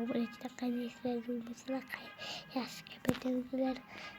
Bolehkah kardeşler olmasına yaş kaybettiler.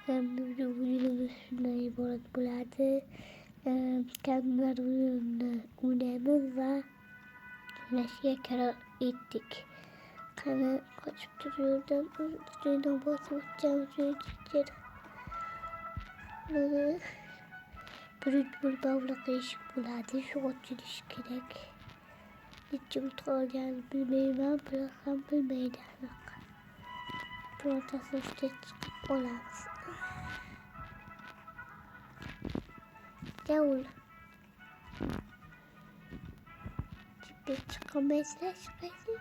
Vücudumuz şundan ibaret bulardı. Kendiler uyanımız ve güneşe karar ettik. Kanı kaçıp duruyordum. Suyuna basıp camcıyı çiçer. Bir bavla kayışık bulardı. Şu açılış gerek. İçim tuğal bilmeyim bırakam bilmeyden. Protası işte olamaz. Yavul. Ciddi çıkamayızlar çıkarsın.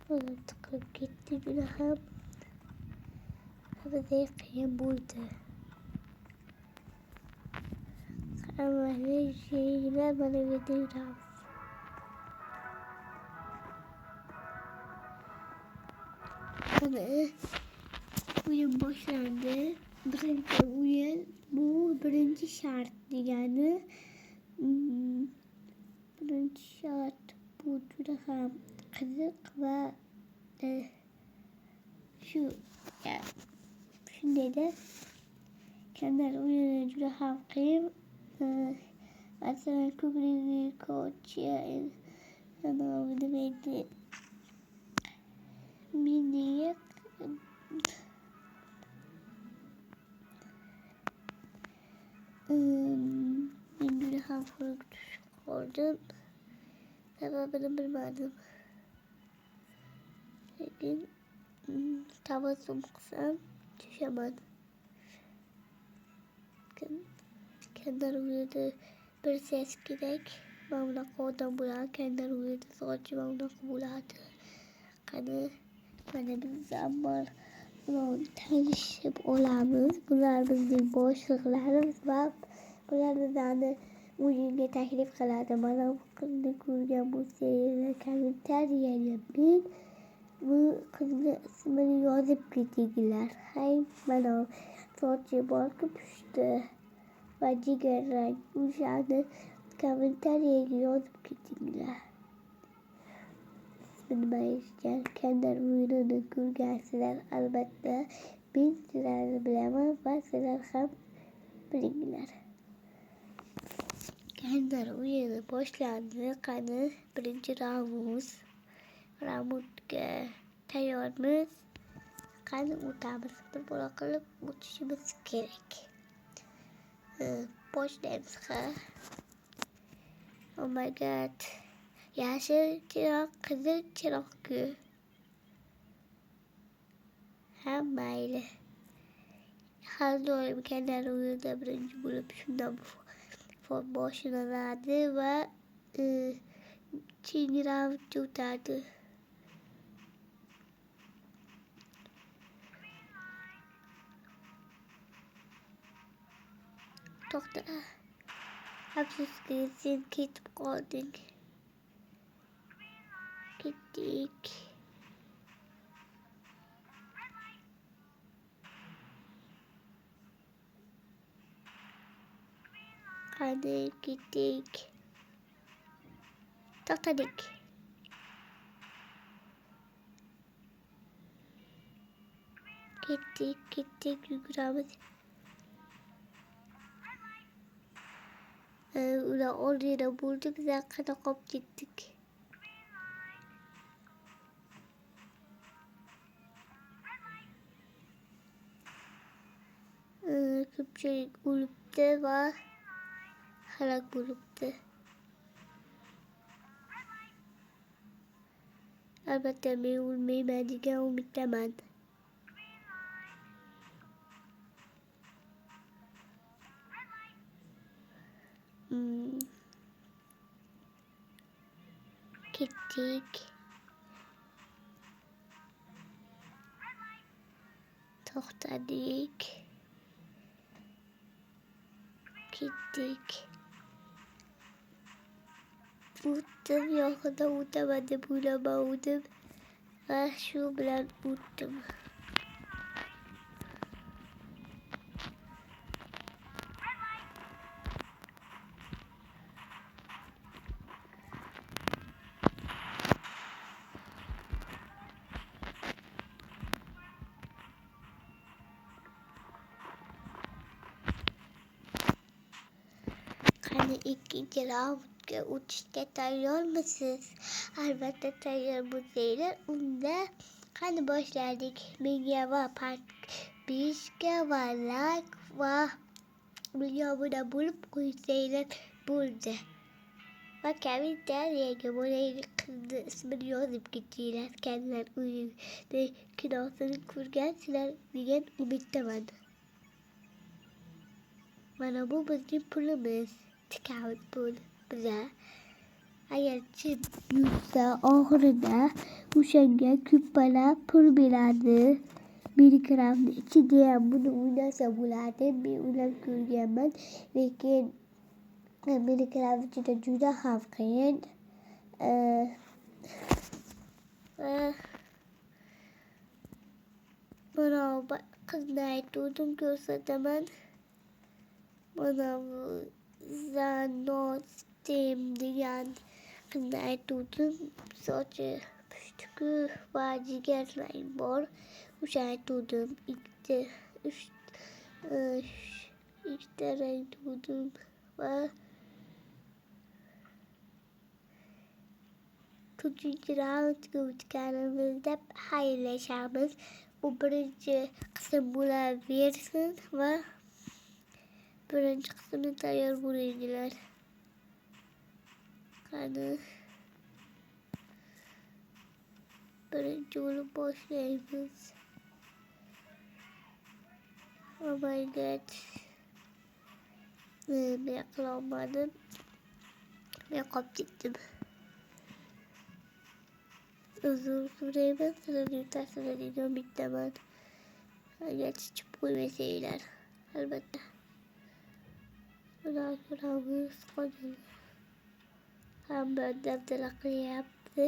Ona tıkıp gitti günahım. Ama de kıyım buydu. Ama her şeyler bana verdiler. Bana uyum başlandı. Bu birinci şarttı yani. Birinci şart bu daha kızık ve şimdi de kendileri uyanınca daha kıyım. Aslında kugri koç ya ama bu da belli mini bir daha farklı çıkardım. Sebebini bilmedim. Bugün tavasım kısam düşemedim. Kendileri uyudu. Bir ses gerek. Mamla kodan bular. Kendileri uyudu. Soğucu mamla bulardı. Kanı bana bir zaman tanışıp olamız. Bunlar bizim boşluklarımız var. Bunlar da yani uyuya teklif kılardı. Bana kızını kurgan bu seriyle kendini tercih ediyor. Bu kızın ismini yazıp gittiler. Hay bana soğucu bakıp işte. Ve ciğerler uşağını kendini tercih ediyor yazıp gittiler. Bilmeyeceğim. Kendileri uyuduğunu görgesiler elbette. Bizler bilemem ve sizler hem bilirler. Kendileri uyuduğunu boşlandı. Kanı birinci Ramuz. Tayyarımız. Kanı utamız. Bir bırakılıp uçuşumuz gerek. Boşlayımız ha. Oh my god. Yeşil çırak, kızıl çırak gül. Hem böyle. Her doğru kendileri uyuda birinci bulup şundan boşuna verdi ve çingirav tutardı. Doktor. Hapsiz gitsin, gitip kaldık. Gittik. Hadi gittik. Tokladık. Gittik yürüyeceğiz. Orada bulduk zaten kop gittik. Küçük bulupta var. Halak bulupta. Elbette ben diye umutlamam. Gittik. Tokladık. ketdik. O'tdim, yoqida o'taman deb o'ylamovdim va shu bilan o'tdim. Qani ikkinchi raundga o'tishga tayyormisiz? Albatta tayyor bo'lsanglar, unda qani boshladik. Menga va podpiska va like va obuna bo'lib qo'ysanglar bo'ldi. Va kommentariyaga bolangiz qizni ismini yozib ketinglar. Kanlar o'yini kinosini ko'rgansizlar degan umiddaman. Mana bu bizning pulimiz. Tikamiz pul biza. Agar chip yursa oxirida o'shanga ko'palab pul beradi. Minecraftni ichida ham buni o'ynasa bo'ladi. Men o'ylab ko'rganman, lekin Minecraft ichida juda ham qiyin. Mana bu qizni aytdim, ko'rsataman. Mana bu Zanostim degan qizni aytdim. Sochi pushtiku va jigar rang bor. O'sha aytdim. Ikkita rang tutdim va 3-raundga o'tganimizda xayrlashamiz. U birinchi qism bo'laversin va birinchi qismga tayyor bo'linglar. Qani birinchi bo'lib boshlaymiz. Oh my god. Men qilolmadim. Men qolib ketdim. Uzr so'rayman, sizlarga yutasizlar degan umiddaman. Agar chip qo'ymasanglar, albatta. Xudo ko'ramiz qolgan. Hamma dabdala qilyapti.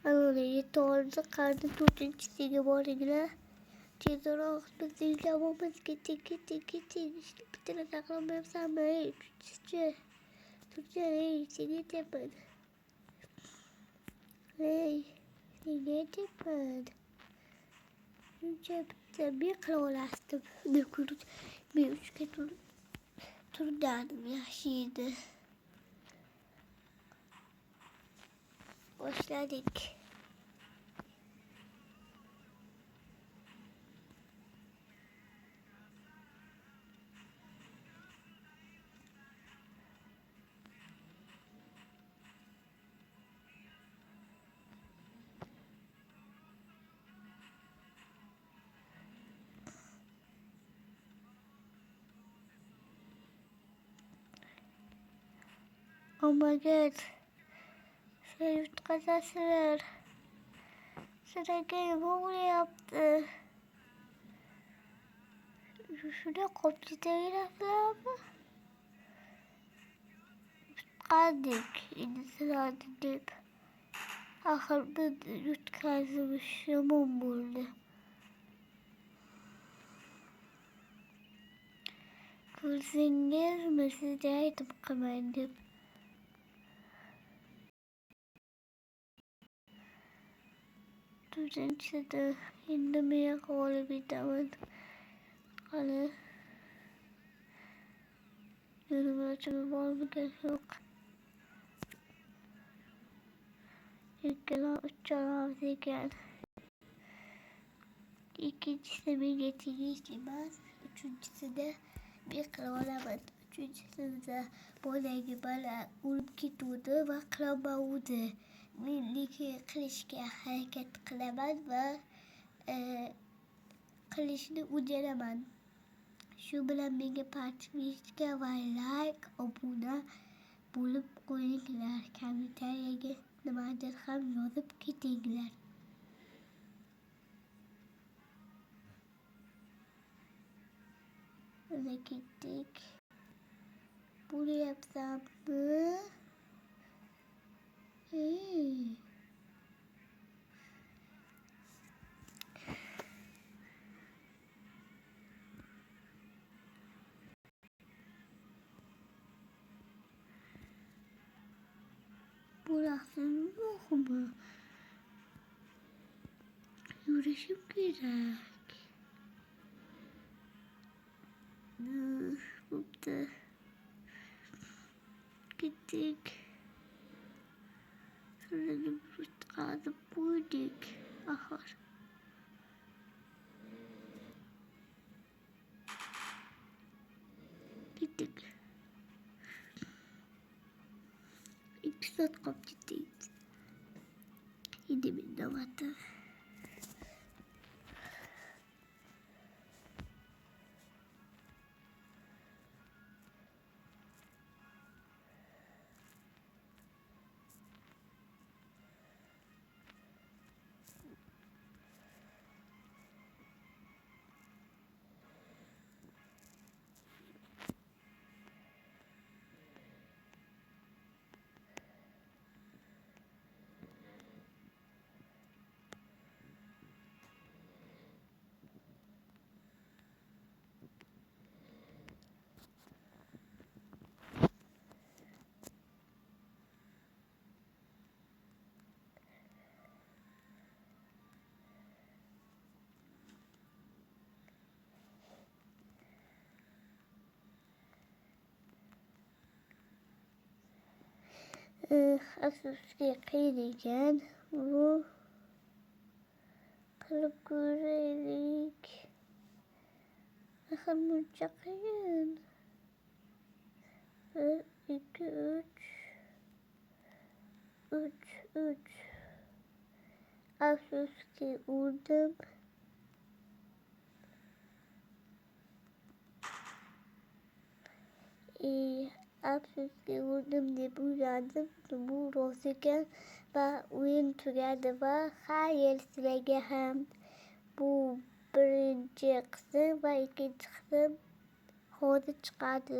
Ana yetordi, qani 4-siga boringlar. Tezroq bizning jamoamizga keting. Ishni bitirib taqlamayapsanmi? 3-chi. Turjan, senga aytyapman. Senga aytyapman. Shuncha bitta men qila olasdim. Men 3ga turganim yaxshi edi. Boshladik. Oh my god. Sen yutqazasizlar. Sizlarga nima bo'lyapti? Shunday qolib ketaverasizlarmi? Yutqazdik endi sizlarni deb. Axir biz yutqazimiz yomon bo'ldi. Ko'rsingizmi, sizga aytib qilmang deb. To'rtinchida endi men g'olib etaman. Qani yurmoqchi bormikan yo'q. Uchalamiz ekan. Ikkinchisi menga tegishli emas. Uchinchisida men qila olaman. Uchinchisida bolangi bala urib ketuvdi va qilolmadi. Men lekin qilishga harakat qilaman va qilishni o'rganaman. Shu bilan menga podpiska va like, obuna bo'lib qo'yinglar. Kommentariyaga nimadir ham yozib ketinglar. Mana ketdik. Bunu yapsam mı? Burası yok mu? Yürüyüşüm gerek. Burada gittik. Sonra bir kaldı buyduk. Ahır. Gittik. 2 saat kapattık. 7.000 dolar. Asıl kıyırken bu kırıp görelik. Bakın çakayın. 1, 2, 3. Asıl ki vurdum. Absolutely vurdum diye uyandım. Bu rozgen ve oyun türedi ve hayır sileceğim. Bu birinci kısım ve ikinci kısım orada çıkardı.